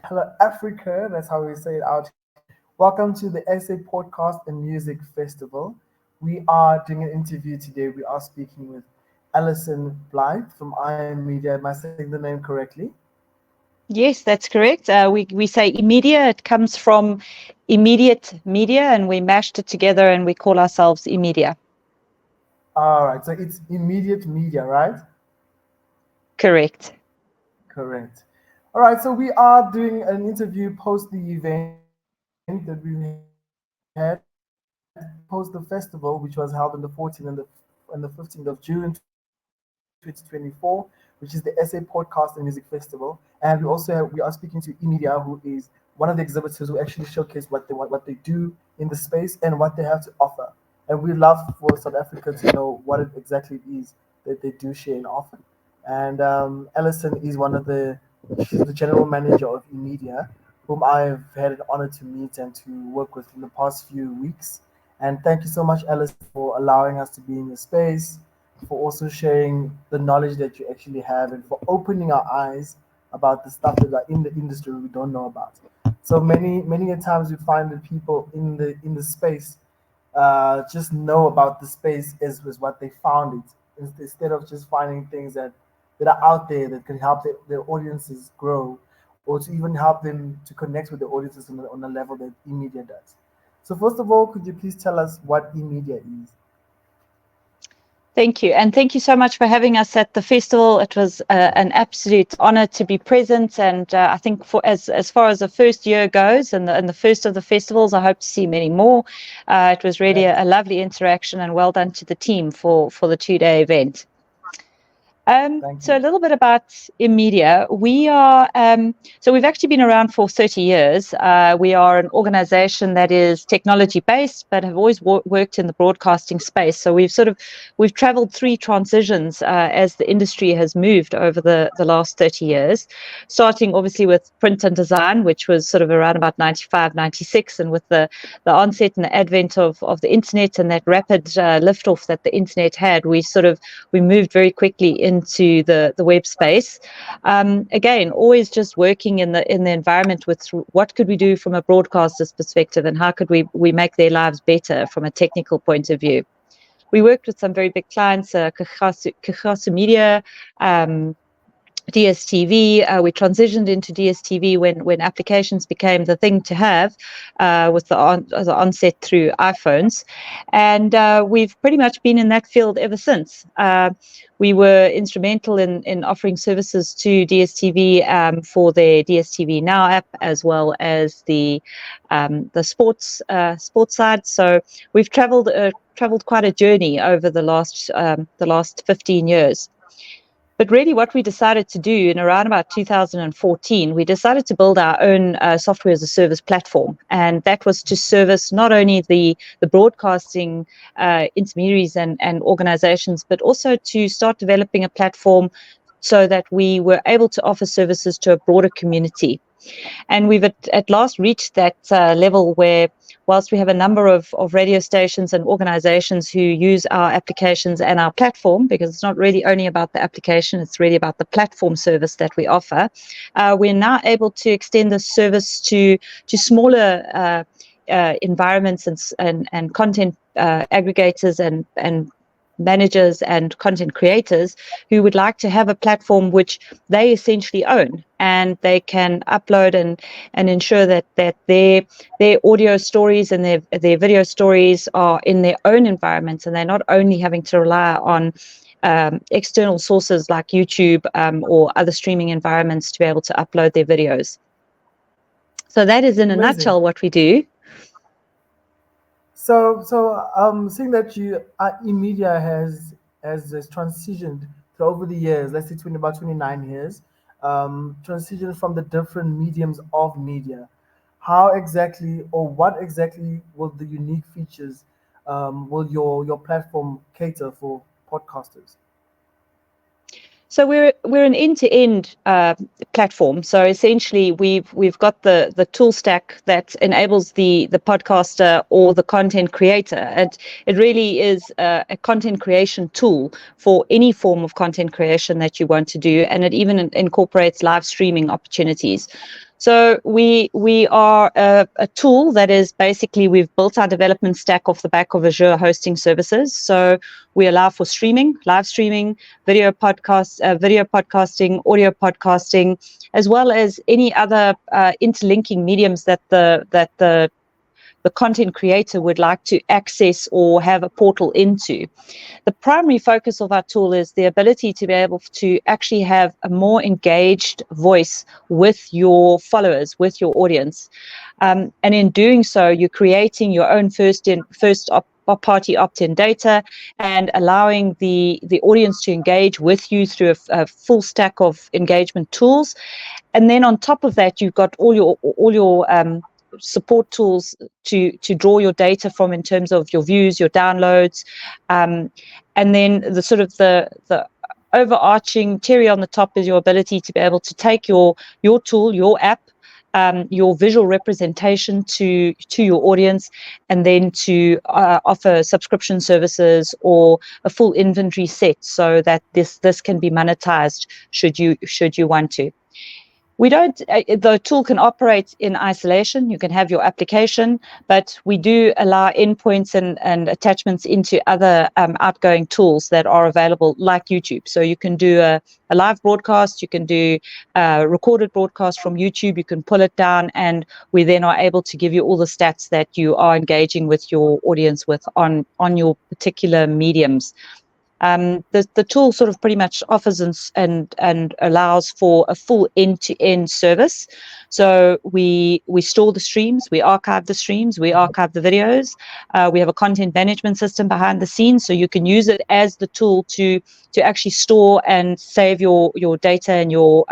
Hello, Africa. That's how we say it out here. Welcome to the SA Podcast and Music Festival. We are doing an interview today. We are speaking with Allison Blyth from Immedia. Am I saying the name correctly? Yes, that's correct. We say Immedia. It comes from immediate media, and we mashed it together, and we call ourselves Immedia. All right. So it's immediate media, right? Correct. Correct. All right. So we are doing an interview post the event that we had, post the festival, which was held on the 14th and the 15th of June 2024, which is the SA Podcast and Music Festival. And we are speaking to Immedia, who is one of the exhibitors who actually showcase what they do in the space and what they have to offer. And we love for South Africa to know what it exactly is that they do share and offer. And Allison is she's the general manager of Immedia, whom I've had an honor to meet and to work with in the past few weeks. And thank you so much, Allison, for allowing us to be in your space, for also sharing the knowledge that you actually have, and for opening our eyes about the stuff that are in the industry we don't know about. So many a times we find that people in the space just know about the space is what they found it, instead of just finding things that are out there that can help their audiences grow, or to even help them to connect with the audiences on a level that eMedia does. So first of all, could you please tell us what eMedia is? Thank you, and thank you so much for having us at the festival. It was an absolute honor to be present, and I think for as far as the first year goes, and the first of the festivals, I hope to see many more. It was really a lovely interaction, and well done to the team for the 2-day event. Thank So you. a little bit about Immedia. So we've actually been around for 30 years. We are an organization that is technology based, but have always worked in the broadcasting space. So we've traveled three transitions as the industry has moved over the last 30 years, starting obviously with print and design, which was sort of around about 95, 96, and with the onset and the advent of the internet and that rapid liftoff that the internet had, we moved very quickly into the web space. Again, always just working in the environment with what could we do from a broadcaster's perspective, and how could we make their lives better from a technical point of view. We worked with some very big clients, Kahasu Media, DSTV. We transitioned into DSTV when applications became the thing to have, with the onset through iPhones, and we've pretty much been in that field ever since. We were instrumental in offering services to DSTV for their DSTV Now app, as well as the sports side. So we've traveled quite a journey over the last 15 years. But really what we decided to do in around about 2014, we decided to build our own software as a service platform. And that was to service not only the broadcasting intermediaries and organizations, but also to start developing a platform so that we were able to offer services to a broader community. And we've at last reached that level where, whilst we have a number of radio stations and organizations who use our applications and our platform, because it's not really only about the application, it's really about the platform service that we offer, we're now able to extend the service to smaller environments and content aggregators and managers and content creators who would like to have a platform which they essentially own, and they can upload and ensure that their audio stories and their video stories are in their own environments, and they're not only having to rely on external sources like YouTube or other streaming environments to be able to upload their videos. So that is in a Amazing. nutshell what we do. So, seeing that eMedia has transitioned through over the years, let's say about 29 years, transitioned from the different mediums of media. How exactly, or what exactly, will the unique features will your platform cater for podcasters? So we're an end-to-end platform. So essentially, we've got the tool stack that enables the podcaster or the content creator, and it really is a content creation tool for any form of content creation that you want to do, and it even incorporates live streaming opportunities. So we are a tool that is basically, we've built our development stack off the back of Azure hosting services. So we allow for streaming, live streaming, video podcasts, video podcasting, audio podcasting, as well as any other interlinking mediums that the content creator would like to access or have a portal into. The primary focus of our tool is the ability to be able to actually have a more engaged voice with your followers, with your audience. And in doing so, you're creating your own party opt-in data and allowing the audience to engage with you through a full stack of engagement tools. And then on top of that, you've got all your support tools to draw your data from, in terms of your views, your downloads, and then the sort of the overarching cherry on the top is your ability to be able to take your tool, your app, your visual representation to your audience, and then to offer subscription services or a full inventory set, so that this can be monetized should you want to. We don't, the tool can operate in isolation. You can have your application, but we do allow endpoints and attachments into other outgoing tools that are available, like YouTube. So you can do a live broadcast, you can do a recorded broadcast from YouTube, you can pull it down, and we then are able to give you all the stats that you are engaging with your audience with on your particular mediums. The tool sort of pretty much offers and allows for a full end-to-end service. So we store the streams, we archive the streams, we archive the videos. We have a content management system behind the scenes, so you can use it as the tool to actually store and save your data and your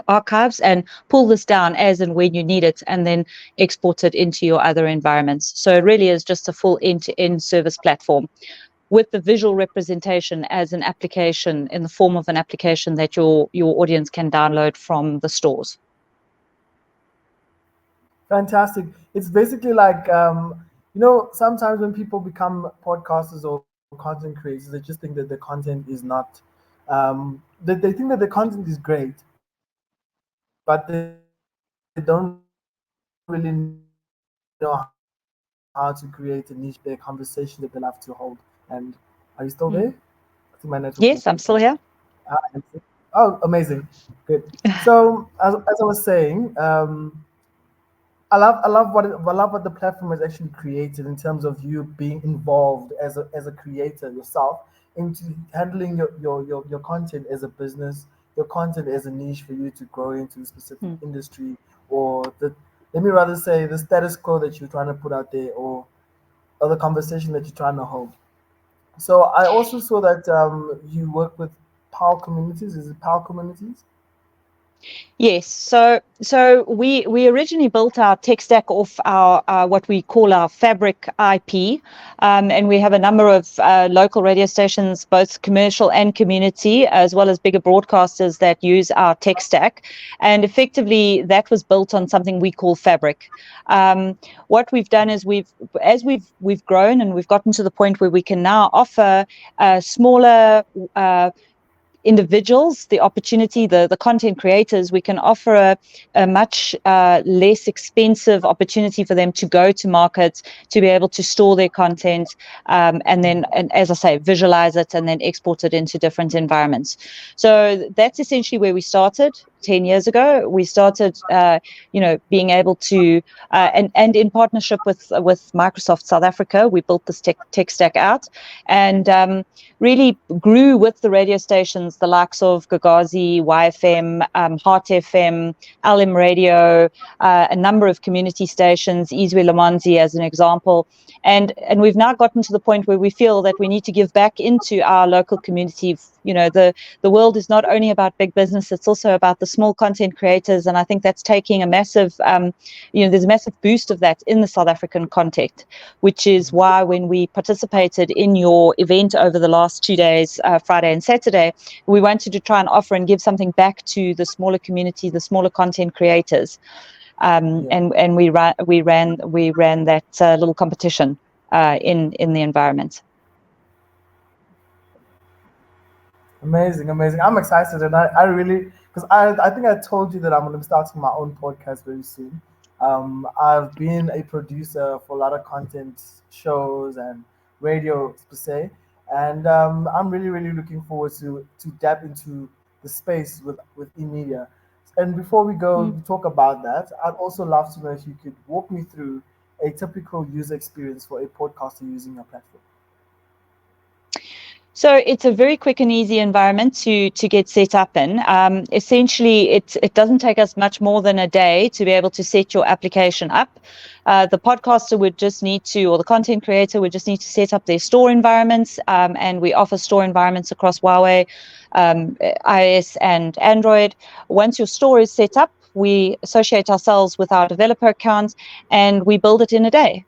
archives, and pull this down as and when you need it, and then export it into your other environments. So it really is just a full end-to-end service platform, with the visual representation as an application, in the form of an application that your audience can download from the stores. Fantastic. It's basically like, sometimes when people become podcasters or content creators, they just think that the content is not, they think that the content is great, but they don't really know how to create a niche, their conversation that they'll have to hold. And are you still there? I think my network went quiet. Yes, I'm still here. Oh, amazing. Good. So as I was saying, I love what the platform has actually created in terms of you being involved as a creator yourself into handling your content as a business, your content as a niche for you to grow into a specific industry, or the, let me rather say, the status quo that you're trying to put out there, or the conversation that you're trying to hold. So I also saw that you work with power communities. Is it power communities? Yes, so we originally built our tech stack off our what we call our Fabric IP, and we have a number of local radio stations, both commercial and community, as well as bigger broadcasters that use our tech stack. And effectively, that was built on something we call Fabric. What we've done is we've grown, and we've gotten to the point where we can now offer smaller individuals the opportunity, the content creators, we can offer a much less expensive opportunity for them to go to markets, to be able to store their content, and then, and as I say, visualize it and then export it into different environments. So that's essentially where we started 10 years ago. We started, being able to, and in partnership with Microsoft South Africa, we built this tech stack out, and really grew with the radio stations, the likes of Gagazi, YFM, Heart FM, LM Radio, a number of community stations, Izwe Lamanzi as an example. And we've now gotten to the point where we feel that we need to give back into our local community. The world is not only about big business, it's also about the small content creators. And I think that's taking a massive, there's a massive boost of that in the South African context, which is why when we participated in your event over the last 2 days, Friday and Saturday, we wanted to try and offer and give something back to the smaller community, the smaller content creators. And we ran that little competition in the environment. Amazing, amazing. I'm excited, and I really, because I think I told you that I'm going to be starting my own podcast very soon. I've been a producer for a lot of content shows and radio per se, and I'm really, really looking forward to tap into the space with Immedia. And before we go Mm. talk about that, I'd also love to know if you could walk me through a typical user experience for a podcaster using your platform. So it's a very quick and easy environment to get set up in. Essentially, it doesn't take us much more than a day to be able to set your application up. The podcaster would just need to, or the content creator would just need to set up their store environments, and we offer store environments across Huawei, iOS, and Android. Once your store is set up, we associate ourselves with our developer account and we build it in a day.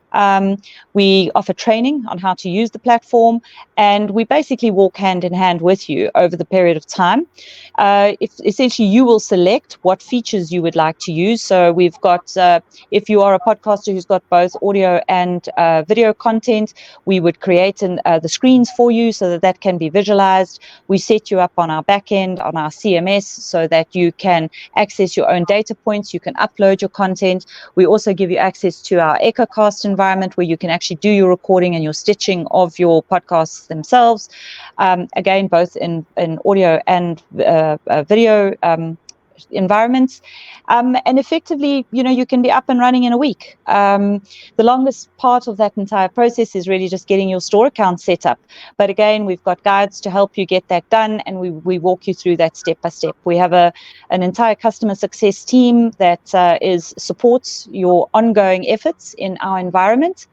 We offer training on how to use the platform, and we basically walk hand in hand with you over the period of time. If essentially you will select what features you would like to use. So we've got, if you are a podcaster who's got both audio and video content, we would create the screens for you so that that can be visualized. We set you up on our back end, on our CMS, so that you can access your own data points, you can upload your content. We also give you access to our EchoCast environment where you can actually do your recording and your stitching of your podcasts themselves. Again, both in audio and video environments. And effectively, you can be up and running in a week. The longest part of that entire process is really just getting your store account set up. But again, we've got guides to help you get that done, and we walk you through that step by step. We have an entire customer success team that supports your ongoing efforts in our environment.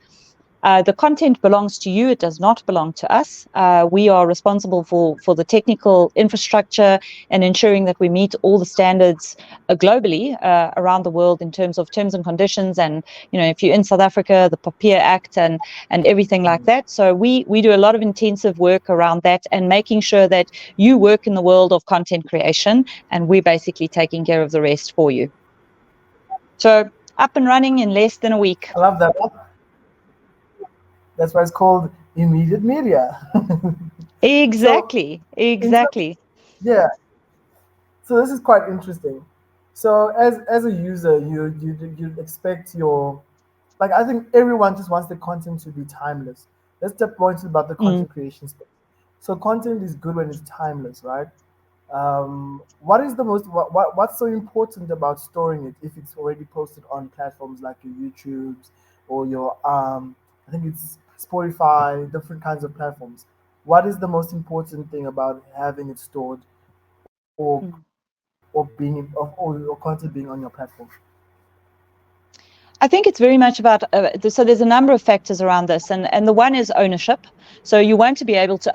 The content belongs to you. It does not belong to us. We are responsible for the technical infrastructure and ensuring that we meet all the standards globally around the world in terms of terms and conditions. And, if you're in South Africa, the PAPIA Act and everything like that. So we do a lot of intensive work around that and making sure that you work in the world of content creation, and we're basically taking care of the rest for you. So up and running in less than a week. I love that. That's why it's called immediate media. So, Exactly, in terms, exactly. yeah. So this is quite interesting. So as a user, you expect your, like, I think everyone just wants the content to be timeless. Let's step point about the Mm. content creation space. So content is good when it's timeless, right? What is the most what's so important about storing it if it's already posted on platforms like your YouTube's or your I think it's Spotify, different kinds of platforms. What is the most important thing about having it stored Mm. or your content being on your platform? I think it's very much about, so there's a number of factors around this, and the one is ownership. So you want to be able to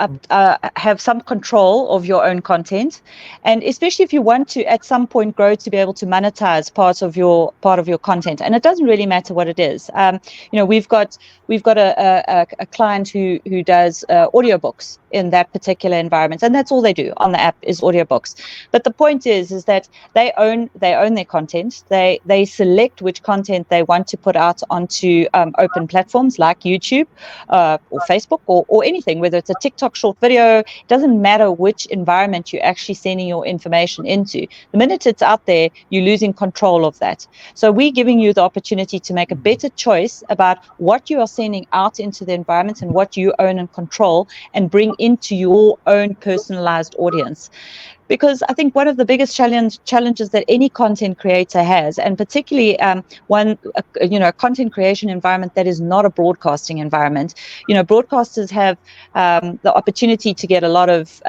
have some control of your own content, and especially if you want to at some point grow to be able to monetize part of your content. And it doesn't really matter what it is. We've got a client who does audiobooks in that particular environment, and that's all they do on the app is audiobooks. But the point is that they own their content. They select which content they want to put out onto open platforms like YouTube or Facebook or anything, whether it's a TikTok short video. It doesn't matter which environment you're actually sending your information into. The minute it's out there, you're losing control of that. So we're giving you the opportunity to make a better choice about what you are sending out into the environment and what you own and control and bring into your own personalized audience. Because I think one of the biggest challenges that any content creator has, and particularly a content creation environment that is not a broadcasting environment. Broadcasters have the opportunity to get a lot of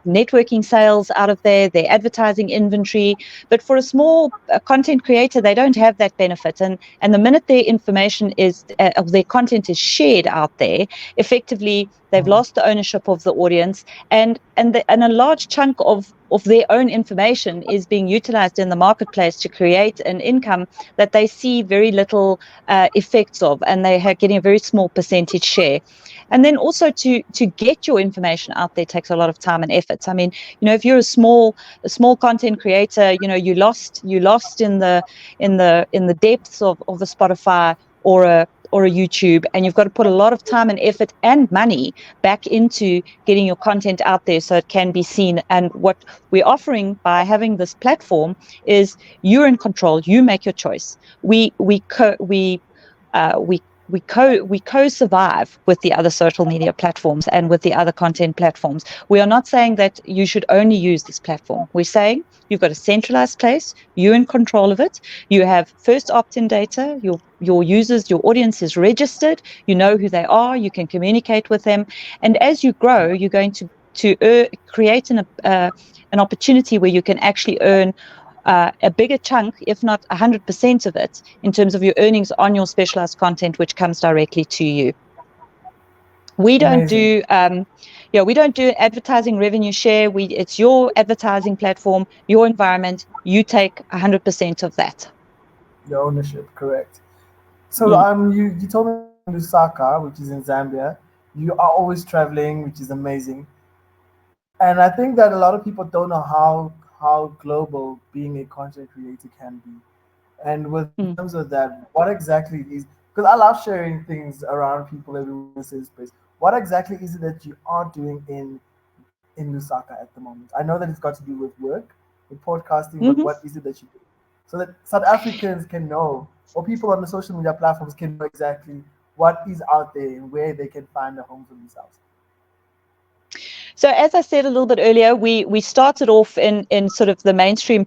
networking sales out of their advertising inventory, but for a small content creator, they don't have that benefit. And the minute their information of their content is shared out there, effectively they've lost the ownership of the audience, and a large chunk of their own information is being utilized in the marketplace to create an income that they see very little effects of, and they are getting a very small percentage share. And then also to get your information out there takes a lot of time and effort. I mean, if you're a small content creator, you lost in the depths of a Spotify or or a YouTube, and you've got to put a lot of time and effort and money back into getting your content out there so it can be seen. And what we're offering by having this platform is you're in control. You make your choice. We co-survive with the other social media platforms and with the other content platforms. We are not saying that you should only use this platform. We're saying you've got a centralized place, you're in control of it, you have first opt-in data, your users, your audience is registered, you know who they are, you can communicate with them, and as you grow, you're going to create an opportunity where you can actually earn a bigger chunk, if not 100% of it, in terms of your earnings on your specialized content, which comes directly to you. We don't Amazing. do, we don't do advertising revenue share. It's your advertising platform, your environment. You take 100% of that. Your ownership, correct. So Mm. you told me you're in Lusaka, which is in Zambia. You are always traveling, which is amazing. And I think that a lot of people don't know how global being a content creator can be. And with in Mm. terms of that, what exactly is, because I love sharing things around people everywhere in the same space. What exactly is it that you are doing in Lusaka at the moment? I know that it's got to do with work, with podcasting, but Mm-hmm. what is it that you do? So that South Africans can know, or people on the social media platforms can know exactly what is out there and where they can find a home for themselves. So as I said a little bit earlier, we started off in sort of the mainstream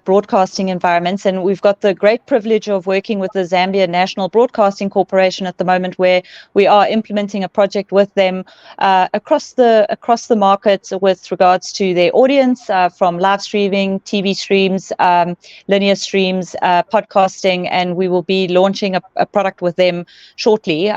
broadcasting environments, and we've got the great privilege of working with the Zambia National Broadcasting Corporation at the moment, where we are implementing a project with them across the market with regards to their audience, from live streaming, TV streams, linear streams, podcasting, and we will be launching a product with them shortly.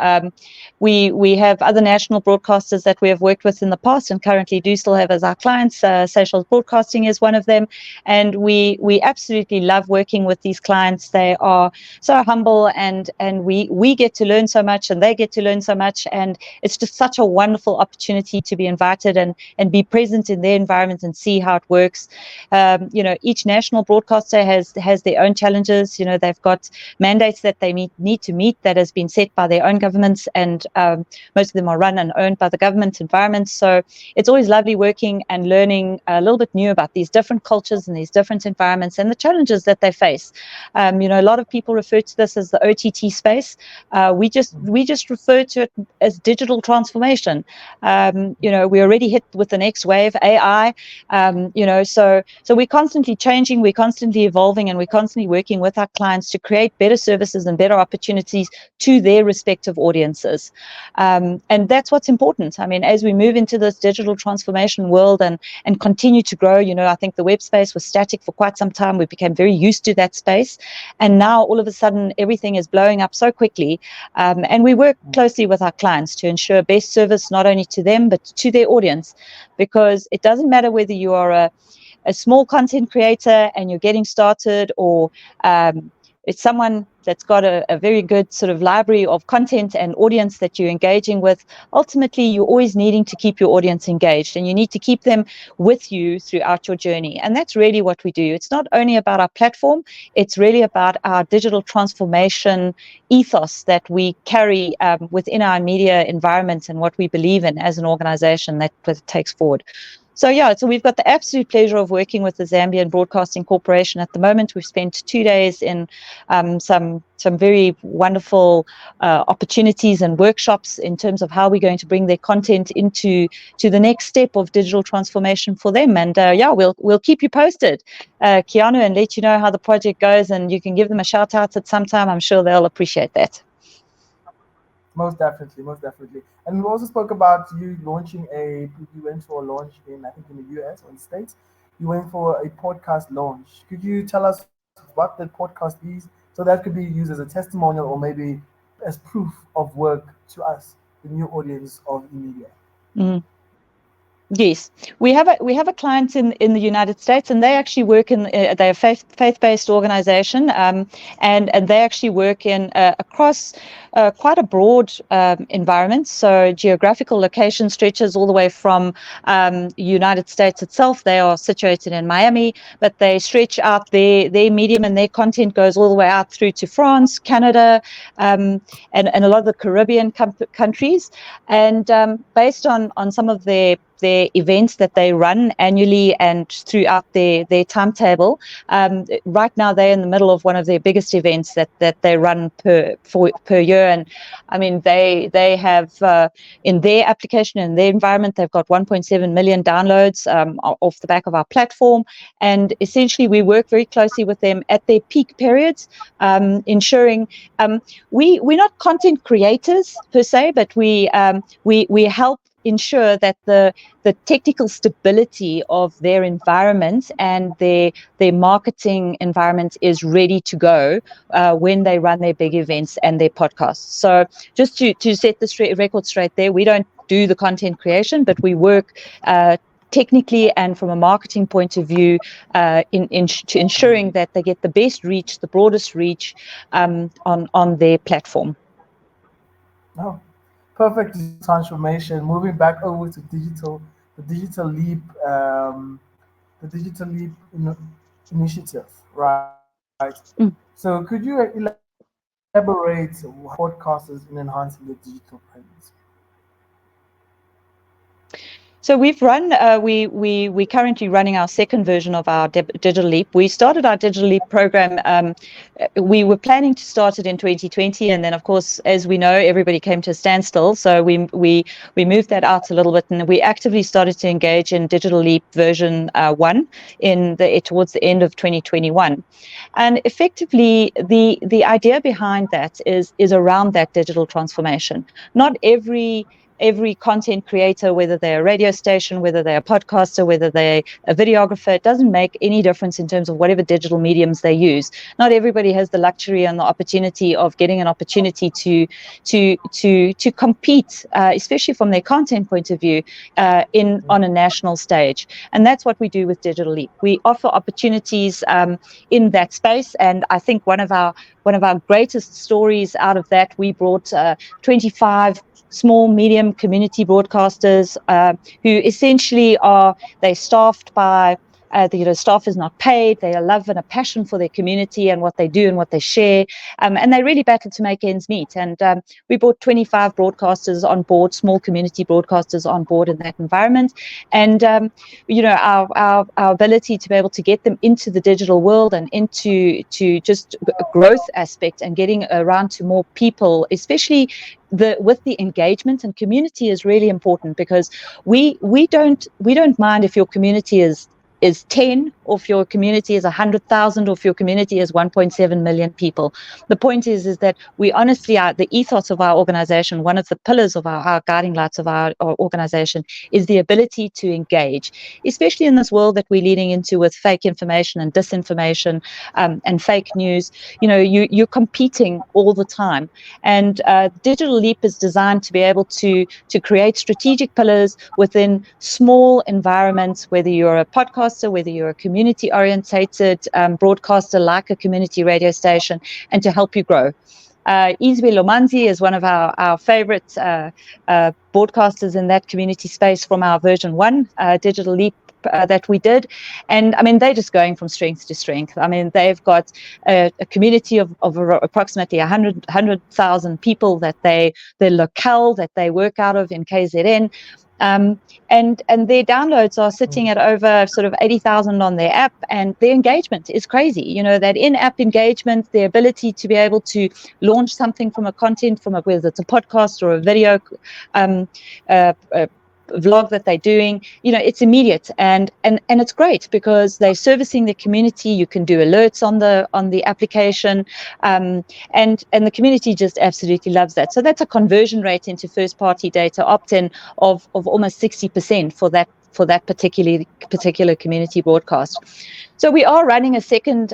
We have other national broadcasters that we have worked with in the past and currently do still have as our clients. Social Broadcasting is one of them, and we absolutely love working with these clients. They are so humble, and we get to learn so much, and they get to learn so much, and it's just such a wonderful opportunity to be invited and be present in their environment and see how it works. Each national broadcaster has their own challenges. They've got mandates that they need to meet that has been set by their own governments, and most of them are run and owned by the government environments. So it's always lovely working and learning a little bit new about these different cultures and these different environments and the challenges that they face. A lot of people refer to this as the OTT space. We just refer to it as digital transformation. We already hit with the next wave, AI. So we're constantly changing, we're constantly evolving, and we're constantly working with our clients to create better services and better opportunities to their respective audiences. And that's what's important. I mean, as we move into this digital transformation world and continue to grow, I think the web space was static for quite some time. We became very used to that space. And now all of a sudden, everything is blowing up so quickly. And we work closely with our clients to ensure best service, not only to them, but to their audience, because it doesn't matter whether you are a small content creator and you're getting started, or it's someone that's got a very good sort of library of content and audience that you're engaging with. Ultimately, you're always needing to keep your audience engaged, and you need to keep them with you throughout your journey. And that's really what we do. It's not only about our platform, it's really about our digital transformation ethos that we carry within our media environment and what we believe in as an organization that takes forward. So we've got the absolute pleasure of working with the Zambian Broadcasting Corporation at the moment. We've spent 2 days in some very wonderful opportunities and workshops in terms of how we're going to bring their content to the next step of digital transformation for them. And we'll keep you posted, Keanu, and let you know how the project goes. And you can give them a shout out at some time. I'm sure they'll appreciate that. Most definitely, most definitely. And we also spoke about you launching you went for a launch in, I think, in the US or in the States. You went for a podcast launch. Could you tell us what the podcast is? So that could be used as a testimonial or maybe as proof of work to us, the new audience of Immedia. Mm. Yes, we have a client in the United States, and they actually work in they're a faith-based organization, and they actually work in across quite a broad environment. So geographical location stretches all the way from United States itself. They are situated in Miami, but they stretch out their medium, and their content goes all the way out through to France, Canada, and a lot of the Caribbean countries. And based on some of their events that they run annually and throughout their timetable. Right now, they're in the middle of one of their biggest events that they run per year. And I mean, they have in their application, in their environment, they've got 1.7 million downloads off the back of our platform. And essentially, we work very closely with them at their peak periods, ensuring we're not content creators per se, but we help ensure that the technical stability of their environment and their marketing environment is ready to go when they run their big events and their podcasts. So just to set the record straight there, we don't do the content creation, but we work technically and from a marketing point of view to ensuring that they get the best reach, the broadest reach on their platform. Oh, perfect transformation. Moving back over to the digital leap, the digital leap initiative, right? Mm. So could you elaborate how podcasters in enhancing the digital presence? So we've run, we currently running our second version of our Digital Leap. We started our Digital Leap program. We were planning to start it in 2020, and then, of course, as we know, everybody came to a standstill. So we moved that out a little bit, and we actively started to engage in Digital Leap version 1 towards the end of 2021. And effectively, the idea behind that is around that digital transformation. Not every content creator, whether they're a radio station, whether they're a podcaster, whether they're a videographer, it doesn't make any difference in terms of whatever digital mediums they use. Not everybody has the luxury and the opportunity of getting an opportunity to compete, especially from their content point of view, on a national stage. And that's what we do with Digital Leap. We offer opportunities in that space, and I think one of our greatest stories out of that, we brought 25 small, medium community broadcasters who essentially they're staffed by staff is not paid. They have love and a passion for their community and what they do and what they share, and they really battle to make ends meet. And we brought 25 broadcasters on board, small community broadcasters on board in that environment. And our ability to be able to get them into the digital world and into just a growth aspect and getting around to more people, especially with the engagement and community, is really important, because we don't mind if your community is 10, or if your community is 100,000, or if your community is 1.7 million people. The point is that we honestly are, the ethos of our organization, one of the pillars of our guiding lights of our organization, is the ability to engage, especially in this world that we're leading into with fake information and disinformation and fake news. You're competing all the time. And Digital Leap is designed to be able to create strategic pillars within small environments, whether you're a podcaster, whether you're a community-orientated broadcaster like a community radio station, and to help you grow. Izwe Lomanzi is one of our favorite broadcasters in that community space from our version 1 Digital Leap that we did. And I mean, they're just going from strength to strength. I mean, they've got a community of approximately 100,000 people that their locale that they work out of in KZN. And their downloads are sitting at over sort of 80,000 on their app, and their engagement is crazy. That in-app engagement, the ability to be able to launch something from a content, whether it's a podcast or a video vlog that they're doing, it's immediate, and it's great because they're servicing the community. You can do alerts on the application, and the community just absolutely loves that. So that's a conversion rate into first party data opt-in of almost 60% for for that particular community broadcast. So we are running a second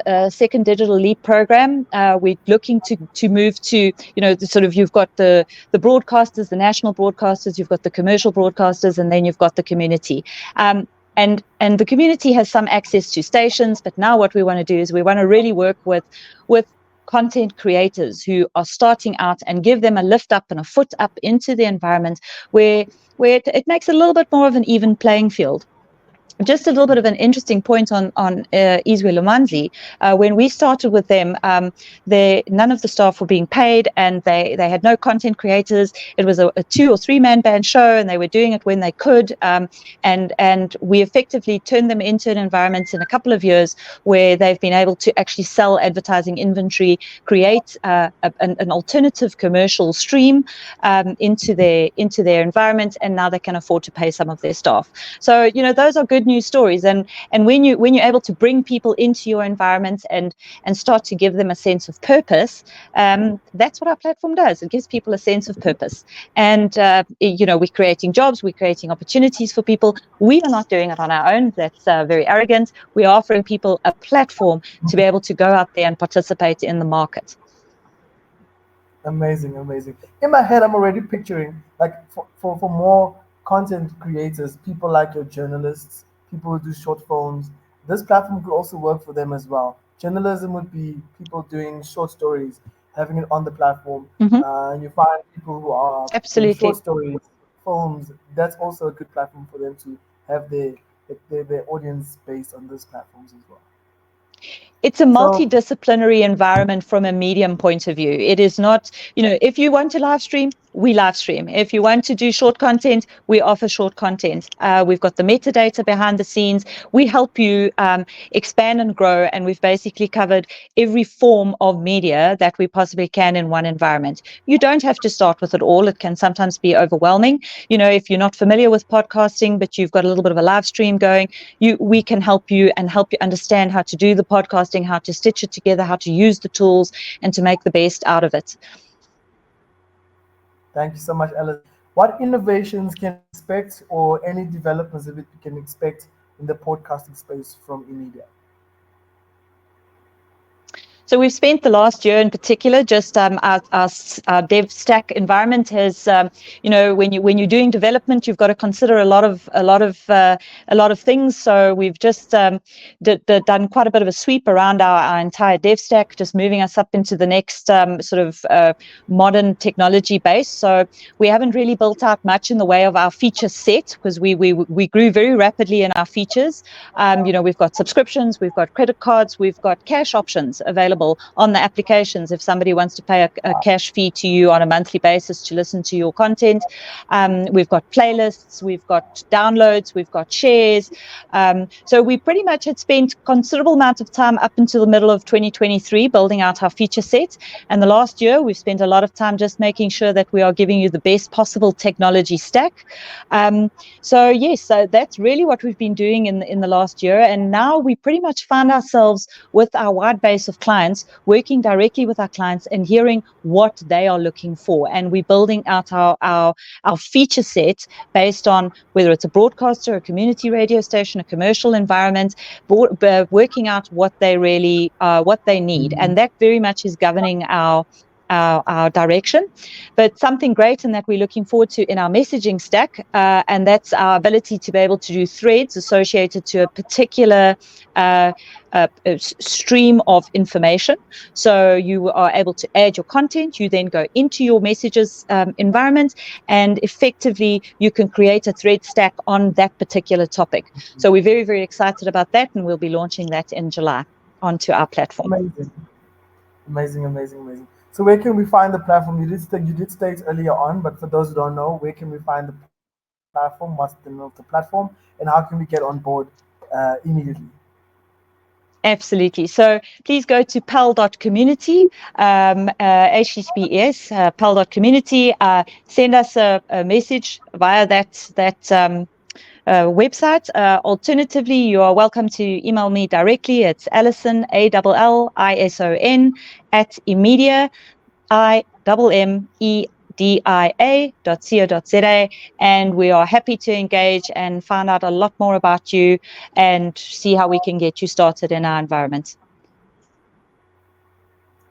digital leap program. We're looking to move to, you've got the broadcasters, the national broadcasters, you've got the commercial broadcasters, and then you've got the community. And the community has some access to stations, but now what we want to do is we want to really work with content creators who are starting out and give them a lift up and a foot up into the environment where it makes a little bit more of an even playing field. Just a little bit of an interesting point on Izwe Lumanzi. When we started with them, none of the staff were being paid, and they had no content creators. It was a 2 or 3 man band show, and they were doing it when they could. And we effectively turned them into an environment in a couple of years where they've been able to actually sell advertising inventory, create an alternative commercial stream into their environment, and now they can afford to pay some of their staff. So those are good news stories, and when you're able to bring people into your environment and start to give them a sense of purpose, that's what our platform does. It gives people a sense of purpose, and we're creating jobs, we're creating opportunities for people. We are not doing it on our own. That's very arrogant. We are offering people a platform to be able to go out there and participate in the market. Amazing. In my head, I'm already picturing, like, for more content creators, people like your journalists, people who do short films. This platform could also work for them as well. Journalism would be people doing short stories, having it on the platform. Mm-hmm. And you find people who are doing Absolutely. short stories, films. That's also a good platform for them to have their audience based on those platforms as well. It's a So multidisciplinary environment from a medium point of view. It is not, if you want to live stream, we live stream. If you want to do short content, we offer short content. We've got the metadata behind the scenes. We help you expand and grow, and we've basically covered every form of media that we possibly can in one environment. You don't have to start with it all. It can sometimes be overwhelming. If you're not familiar with podcasting, but you've got a little bit of a live stream going, we can help you understand how to do the podcasting, how to stitch it together, how to use the tools, and to make the best out of it. thank you so much, Allison. What innovations can we expect, or any developments that we can expect in the podcasting space from Immedia? So we've spent the last year in particular, just our dev stack environment has, when you're doing development, you've got to consider a lot of things. So we've just done quite a bit of a sweep around our entire dev stack, just moving us up into the next modern technology base. So we haven't really built out much in the way of our feature set, because we grew very rapidly in our features. We've got subscriptions, we've got credit cards, we've got cash options available on the applications if somebody wants to pay a cash fee to you on a monthly basis to listen to your content. We've got playlists, we've got downloads, we've got shares. So we pretty much had spent considerable amount of time up until the middle of 2023 building out our feature set. And the last year, we've spent a lot of time just making sure that we are giving you the best possible technology stack. So that's really what we've been doing in the last year. And now we pretty much find ourselves with our wide base of clients, working directly with our clients and hearing what they are looking for. And we're building out our feature set based on whether it's a broadcaster, a community radio station, a commercial environment, working out what they really what they need. And that very much is governing our direction. But something great and that we're looking forward to in our messaging stack, and that's our ability to be able to do threads associated to a particular stream of information. So you are able to add your content, you then go into your messages environment, and effectively you can create a thread stack on that particular topic. So we're very, very excited about that, and we'll be launching that in July onto our platform. Amazing. So where can we find the platform? You did state earlier on, but for those who don't know, where can we find the platform? What's the name of the platform, and how can we get on board immediately? Absolutely. So please go to pal.community, HTTPS, pal.community. Send us a message via that website. Alternatively, you are welcome to email me directly. It's Allison, ALLISON, @Immedia, IMMEDIA dia.co.za, and we are happy to engage and find out a lot more about you and see how we can get you started in our environment.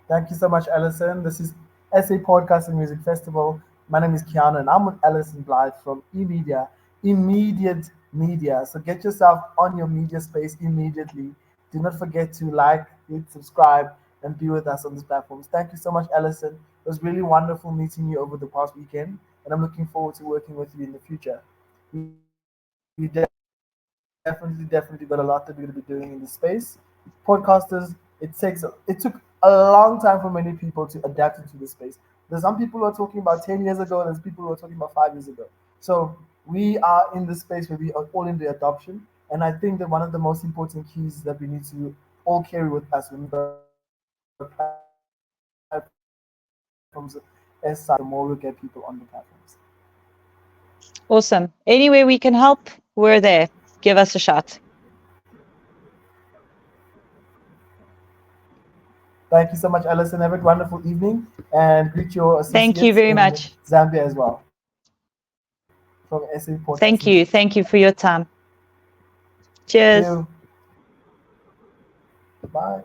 Thank you so much, Allison. This is SA Podcast and Music Festival. My name is Kiana, and I'm with Allison Blyth from Immedia, Immediate Media. So get yourself on your media space immediately. Do not forget to like, hit subscribe, and be with us on these platforms. Thank you so much, Allison. It was really wonderful meeting you over the past weekend, and I'm looking forward to working with you in the future. We definitely got a lot that we're going to be doing in this space. Podcasters, it took a long time for many people to adapt into this space. There's some people who are talking about 10 years ago, there's people who are talking about 5 years ago. So we are in the space where we are all in the adoption, and I think that one of the most important keys that we need to all carry with us when we got platforms as size, the more we get people on the platforms. Awesome. Anywhere we can help, we're there. Give us a shot. Thank you so much, Allison. Have a wonderful evening and greet your Thank you associates very in much. Zambia as well from SA Podcast Thank Music. you. Thank you for your time. Thank Cheers. you. Bye.